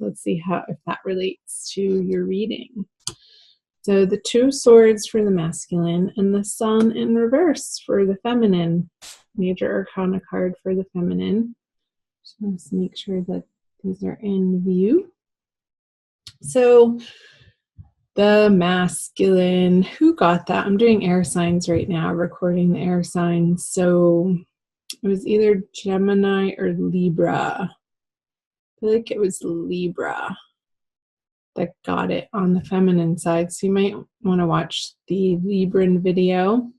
Let's see if that relates to your reading. So the 2 swords for the masculine and the sun in reverse for the feminine. Major arcana card for the feminine. Just want to make sure that these are in view. So the masculine, who got that? I'm doing air signs right now, recording the air signs. So it was either Gemini or Libra. I feel like it was Libra that got it on the feminine side. So you might want to watch the Libran video,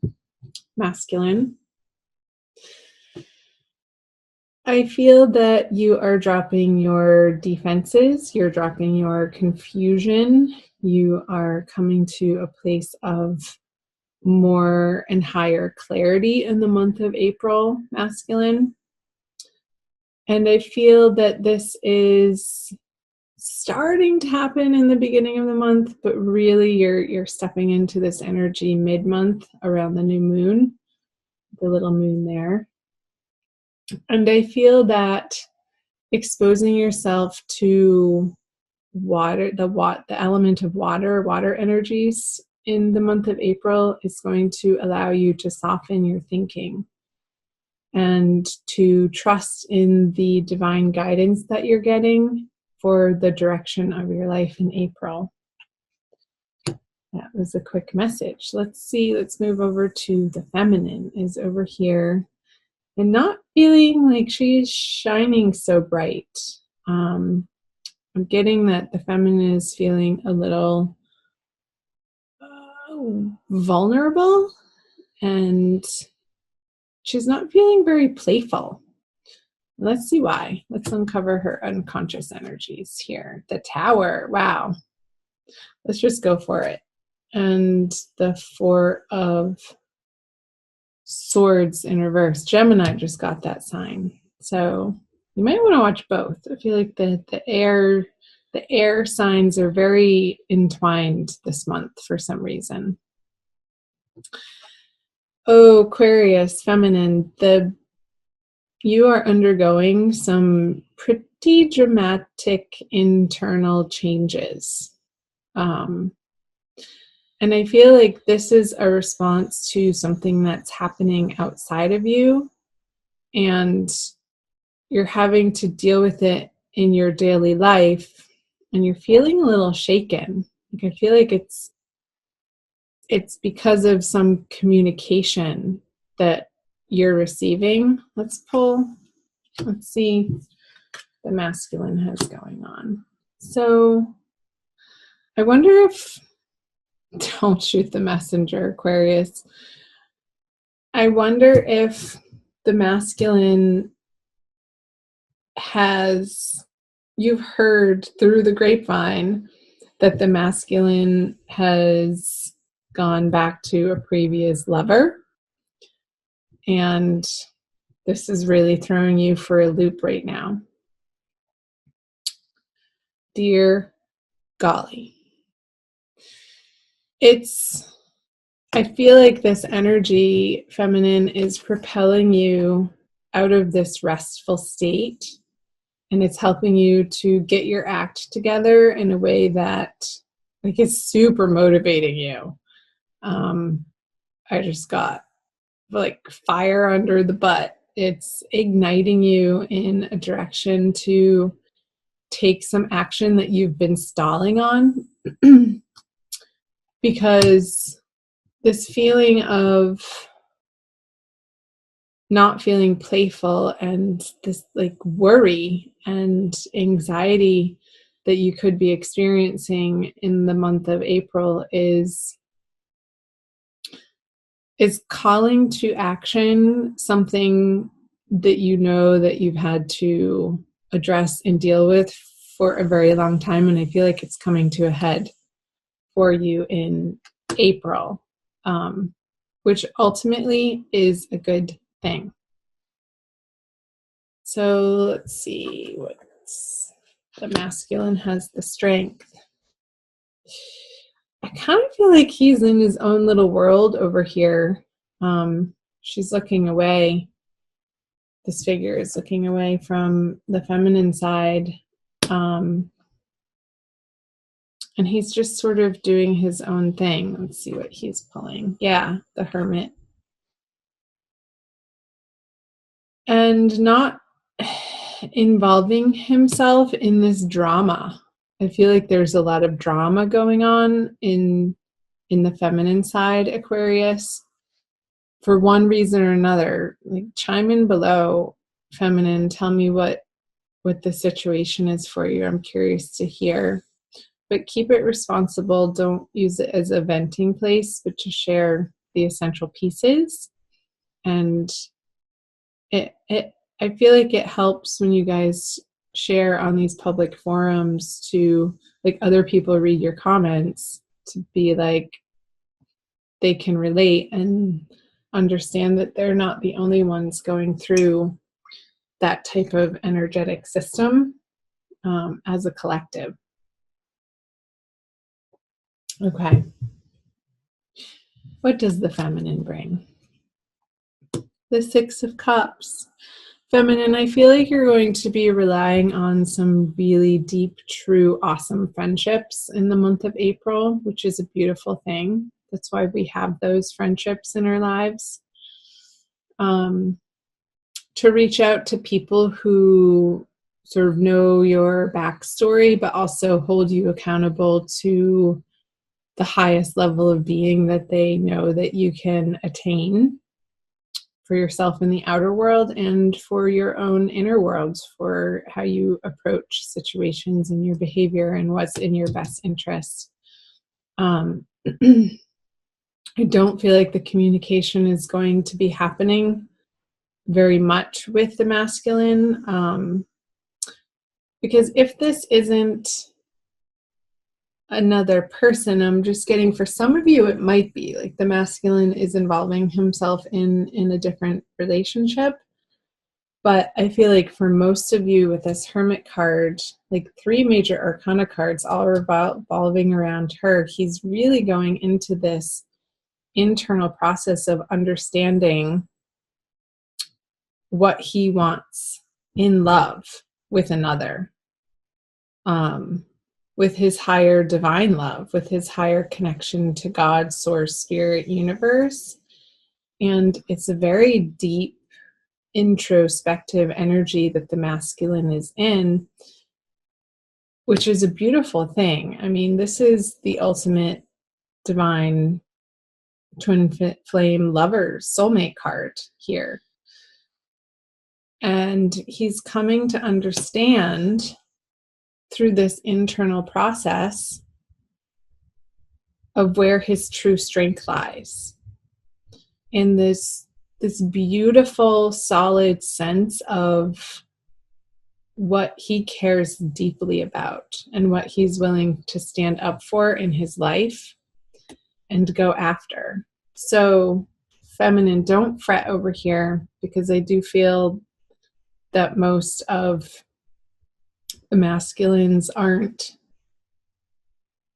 masculine. I feel that you are dropping your defenses, you're dropping your confusion, you are coming to a place of more and higher clarity in the month of April, masculine. And I feel that this is starting to happen in the beginning of the month, but really you're stepping into this energy mid-month around the new moon, the little moon there. And I feel that exposing yourself to water, the element of water energies in the month of April is going to allow you to soften your thinking and to trust in the divine guidance that you're getting for the direction of your life in April. That was a quick message. Let's see, let's move over to the feminine is over here and not feeling like she's shining so bright. I'm getting that the feminine is feeling a little vulnerable and she's not feeling very playful. Let's see why. Let's uncover her unconscious energies here. The Tower. Wow. Let's just go for it. And the 4 of Swords in reverse. Gemini just got that sign. So you might want to watch both. I feel like the air signs are very entwined this month for some reason. Oh, Aquarius, feminine. You are undergoing some pretty dramatic internal changes. And I feel like this is a response to something that's happening outside of you, and you're having to deal with it in your daily life, and you're feeling a little shaken. Like I feel like it's because of some communication that you're receiving. Let's see the masculine has going on. So I wonder if, don't shoot the messenger, Aquarius. I wonder if the masculine you've heard through the grapevine that the masculine has gone back to a previous lover. And this is really throwing you for a loop right now. Dear golly. I feel like this energy, feminine, is propelling you out of this restful state, and it's helping you to get your act together in a way that is super motivating you. I just got fire under the butt. It's igniting you in a direction to take some action that you've been stalling on. Because this feeling of not feeling playful and this worry and anxiety that you could be experiencing in the month of April is calling to action something that you know that you've had to address and deal with for a very long time. And I feel like it's coming to a head for you in April, which ultimately is a good thing. So let's see, the masculine has the strength. I kind of feel like he's in his own little world over here. She's looking away. This figure is looking away from the feminine side. And he's just sort of doing his own thing. Let's see what he's pulling. Yeah, the Hermit. And not involving himself in this drama. I feel like there's a lot of drama going on in the feminine side, Aquarius, for one reason or another. Like, chime in below, feminine. Tell me what the situation is for you. I'm curious to hear. But keep it responsible. Don't use it as a venting place, but to share the essential pieces. And I feel like it helps when you guys share on these public forums to, like, other people read your comments, to be like, they can relate and understand that they're not the only ones going through that type of energetic system as a collective. Okay. What does the feminine bring? The Six of Cups. Feminine, I feel like you're going to be relying on some really deep, true, awesome friendships in the month of April, which is a beautiful thing. That's why we have those friendships in our lives. To reach out to people who sort of know your backstory, but also hold you accountable to the highest level of being that they know that you can attain for yourself in the outer world and for your own inner world, for how you approach situations and your behavior and what's in your best interest. I don't feel like the communication is going to be happening very much with the masculine, because if this isn't another person, I'm just getting, for some of you, it might be like the masculine is involving himself in a different relationship. But I feel like for most of you with this Hermit card, like 3 major arcana cards all revolving around her, he's really going into this internal process of understanding what he wants in love with another. With his higher divine love, with his higher connection to God, source, spirit, universe. And it's a very deep, introspective energy that the masculine is in, which is a beautiful thing. I mean, this is the ultimate divine twin flame lovers soulmate card here. And he's coming to understand through this internal process of where his true strength lies, in this beautiful, solid sense of what he cares deeply about and what he's willing to stand up for in his life and go after. So, feminine, don't fret over here, because I do feel that most of the masculines aren't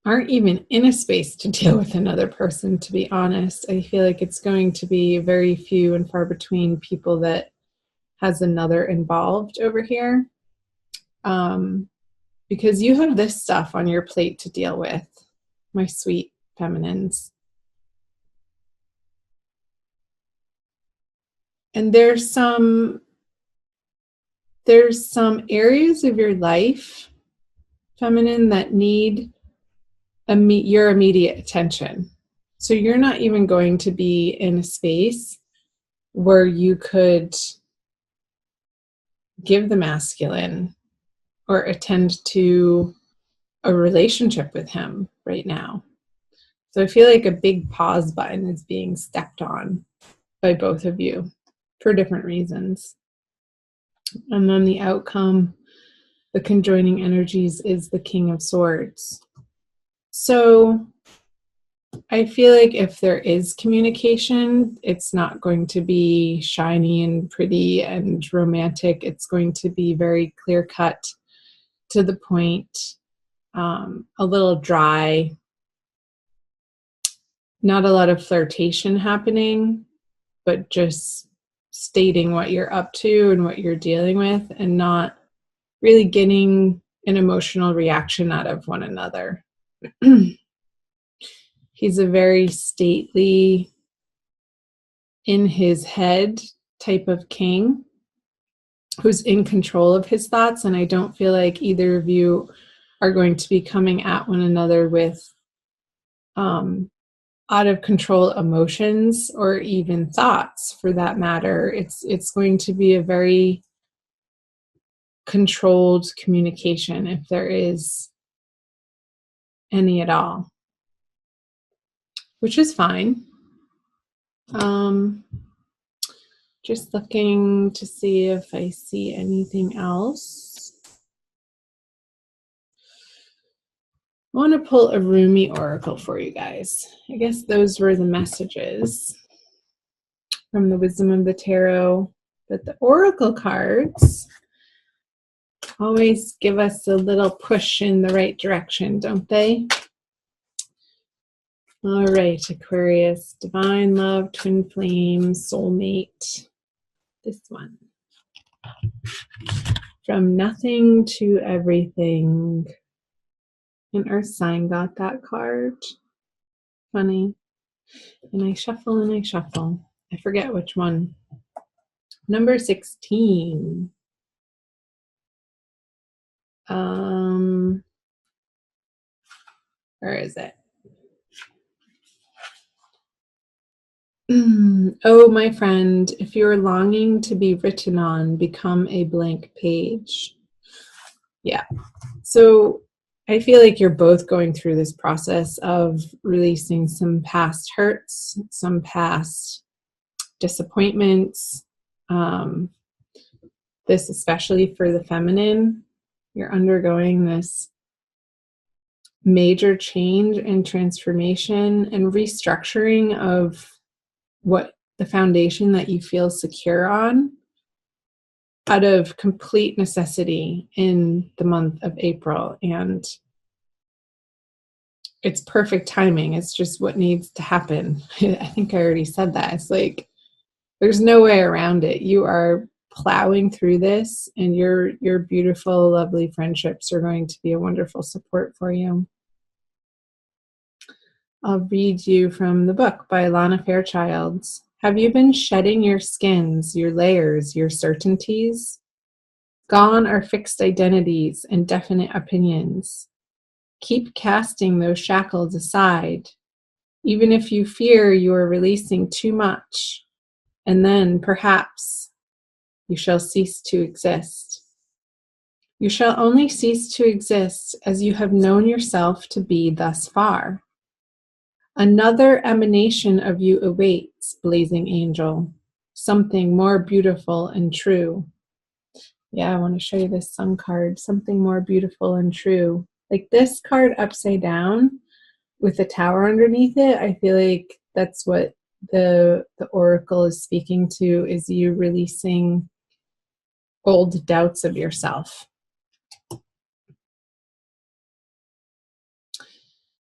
even in a space to deal with another person, to be honest. I feel like it's going to be very few and far between people that has another involved over here. Because you have this stuff on your plate to deal with, my sweet feminines. And there's some areas of your life, feminine, that need your immediate attention. So you're not even going to be in a space where you could give the masculine or attend to a relationship with him right now. So I feel like a big pause button is being stepped on by both of you for different reasons. And then the outcome, the conjoining energies, is the King of Swords. So I feel like if there is communication, it's not going to be shiny and pretty and romantic. It's going to be very clear-cut, to the point, a little dry, not a lot of flirtation happening, but just stating what you're up to and what you're dealing with, and not really getting an emotional reaction out of one another. He's a very stately, in his head type of king who's in control of his thoughts. And I don't feel like either of you are going to be coming at one another with out of control emotions or even thoughts, for that matter. It's going to be a very controlled communication, if there is any at all, which is fine. Just looking to see if I see anything else. I want to pull a Rumi oracle for you guys. I guess those were the messages from the Wisdom of the Tarot. But the oracle cards always give us a little push in the right direction, don't they? All right, Aquarius, divine love, twin flame, soulmate. This one. From nothing to everything. An earth sign got that card. Funny. And I shuffle and I shuffle. I forget which one. Number 16. Where is it? Oh, my friend, if you're longing to be written on, become a blank page. Yeah. So I feel like you're both going through this process of releasing some past hurts, some past disappointments. This especially for the feminine. You're undergoing this major change and transformation and restructuring of what the foundation that you feel secure on out of complete necessity in the month of April. And it's perfect timing. It's just what needs to happen. I think I already said that. It's like, there's no way around it. You are plowing through this, and your beautiful, lovely friendships are going to be a wonderful support for you. I'll read you from the book by Lana Fairchild. Have you been shedding your skins, your layers, your certainties? Gone are fixed identities and definite opinions. Keep casting those shackles aside, even if you fear you are releasing too much, and then perhaps you shall cease to exist. You shall only cease to exist as you have known yourself to be thus far. Another emanation of you awaits, blazing angel, something more beautiful and true. Yeah, I want to show you this sun card, something more beautiful and true. Like this card upside down with a tower underneath it, I feel like that's what the oracle is speaking to, is you releasing old doubts of yourself.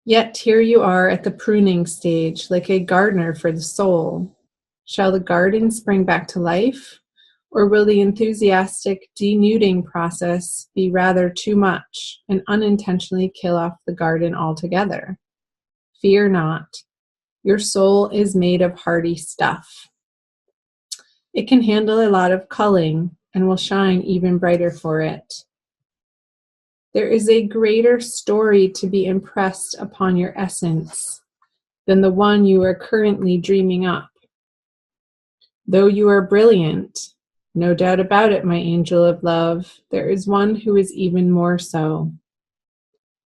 Yet here you are at the pruning stage, like a gardener for the soul. Shall the garden spring back to life, or will the enthusiastic denuding process be rather too much and unintentionally kill off the garden altogether? Fear not. Your soul is made of hardy stuff. It can handle a lot of culling and will shine even brighter for it. There is a greater story to be impressed upon your essence than the one you are currently dreaming up. Though you are brilliant, no doubt about it, my angel of love, there is one who is even more so.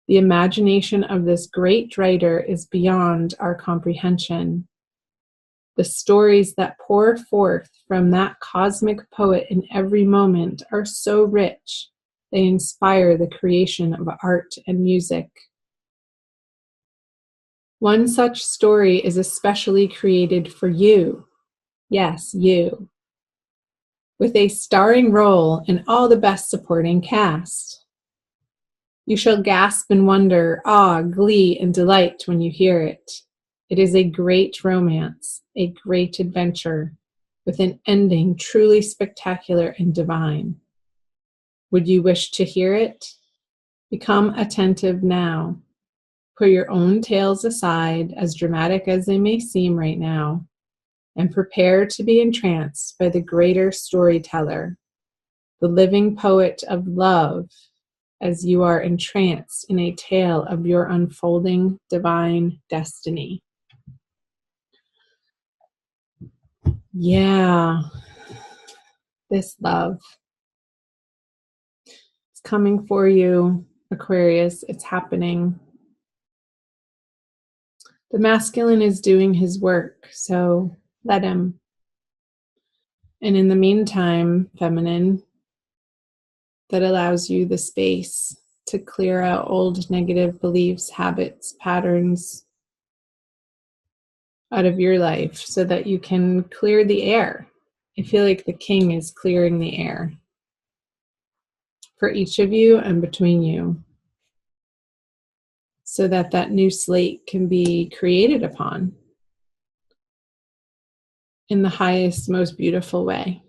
The imagination of this great writer is beyond our comprehension. The stories that pour forth from that cosmic poet in every moment are so rich, they inspire the creation of art and music. One such story is especially created for you. Yes, you. With a starring role in all the best supporting cast. You shall gasp in wonder, awe, glee, and delight when you hear it. It is a great romance, a great adventure, with an ending truly spectacular and divine. Would you wish to hear it? Become attentive now. Put your own tales aside, as dramatic as they may seem right now, and prepare to be entranced by the greater storyteller, the living poet of love, as you are entranced in a tale of your unfolding divine destiny. Yeah, this love. It's coming for you, Aquarius. It's happening. The masculine is doing his work, so let him. And in the meantime, feminine, that allows you the space to clear out old negative beliefs, habits, patterns out of your life so that you can clear the air. I feel like the king is clearing the air for each of you and between you so that that new slate can be created upon in the highest, most beautiful way.